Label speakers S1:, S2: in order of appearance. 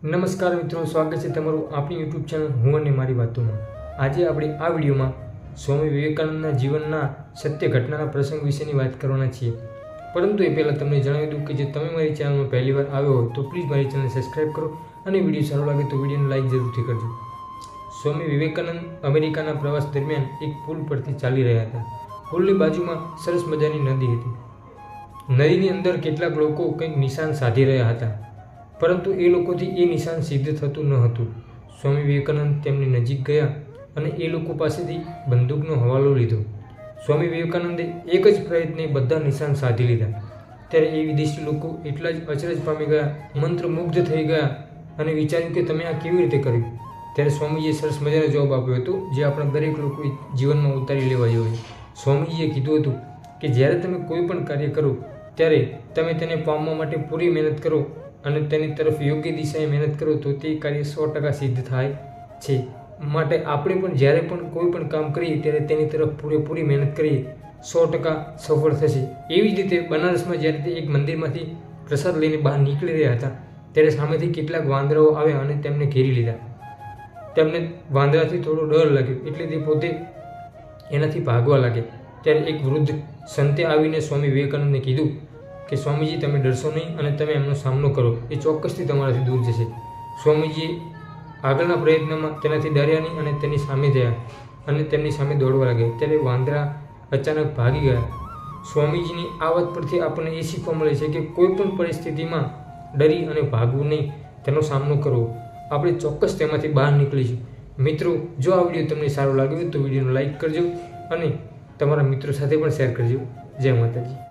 S1: નમસ્કાર મિત્રો, સ્વાગત છે તમારું આપણી યુટ્યુબ ચેનલ હું અને મારી વાતોમાં। આજે આપણે આ વિડીયોમાં સ્વામી વિવેકાનંદના જીવનના સત્ય ઘટનાના પ્રસંગ વિશેની વાત કરવાના છીએ। પરંતુ એ પહેલાં તમને જણાવી દઉં કે જે તમે મારી ચેનલમાં પહેલીવાર આવ્યો હો તો પ્લીઝ મારી ચેનલ સબસ્ક્રાઈબ કરો અને વિડીયો સારો લાગે તો વિડીયોને લાઇક જરૂરથી કરજો। સ્વામી વિવેકાનંદ અમેરિકાના પ્રવાસ દરમિયાન એક પુલ પરથી ચાલી રહ્યા હતા। પુલની બાજુમાં સરસ મજાની નદી હતી। નદીની અંદર કેટલાક લોકો કંઈક નિશાન સાધી રહ્યા હતા, પરંતુ એ લોકોથી એ નિશાન સિદ્ધ થતું ન હતું। સ્વામી વિવેકાનંદ તેમની નજીક ગયા અને એ લોકો પાસેથી બંદૂકનો હવાલો લીધો। સ્વામી વિવેકાનંદે એક જ પ્રયત્ને બધા નિશાન સાધી લીધા। ત્યારે એ વિદેશી લોકો એટલા જ અચરજ પામી ગયા, મંત્રમુગ્ધ થઈ ગયા અને વિચાર્યું કે તમે આ કેવી રીતે કર્યું। ત્યારે સ્વામીજીએ સરસ મજાનો જવાબ આપ્યો હતો, જે આપણા દરેક લોકોએ જીવનમાં ઉતારી લેવા જોઈએ। સ્વામીજીએ કીધું હતું કે જ્યારે તમે કોઈ પણ કાર્ય કરો ત્યારે તમે તેને પામવા માટે પૂરી મહેનત કરો અને તેની તરફ યોગ્ય દિશાએ મહેનત કરો તો તે કાર્ય 100% સિદ્ધ થાય છે। માટે આપણે પણ જ્યારે પણ કોઈ પણ કામ કરીએ ત્યારે તેની તરફ પૂરેપૂરી મહેનત કરીએ, 100% સફળ થશે। એવી જ રીતે બનારસમાં જ્યારે તે એક મંદિરમાંથી પ્રસાદ લઈને બહાર નીકળી રહ્યા હતા ત્યારે સામેથી કેટલાક વાંદરાઓ આવ્યા અને તેમને ઘેરી લીધા। તેમને વાંદરાથી થોડો ડર લાગ્યો એટલે તે પોતે એનાથી ભાગવા લાગ્યા। ત્યારે એક વૃદ્ધ સંતે આવીને સ્વામી વિવેકાનંદને કીધું કે સ્વામીજી, તમે ડરશો નહીં અને તમે એમનો સામનો કરો, એ ચોક્કસથી તમારાથી દૂર જશે। સ્વામીજી આગળના પ્રયત્નમાં તેનાથી ડર્યા નહીં અને તેની સામે થયા અને તેમની સામે દોડવા લાગ્યા। ત્યારે વાંદરા અચાનક ભાગી ગયા। સ્વામીજીની આ વાત પરથી આપણને એ શીખવા મળે છે કે કોઈ પણ પરિસ્થિતિમાં ડરી અને ભાગવું નહીં, તેનો સામનો કરવો। આપણે ચોક્કસ તેમાંથી બહાર નીકળીશું। મિત્રો, જો આ વિડીયો તમને સારો લાગ્યો તો વિડીયોને લાઇક કરજો અને તમારા મિત્રો સાથે પણ શેર કરજો। જય માતાજી।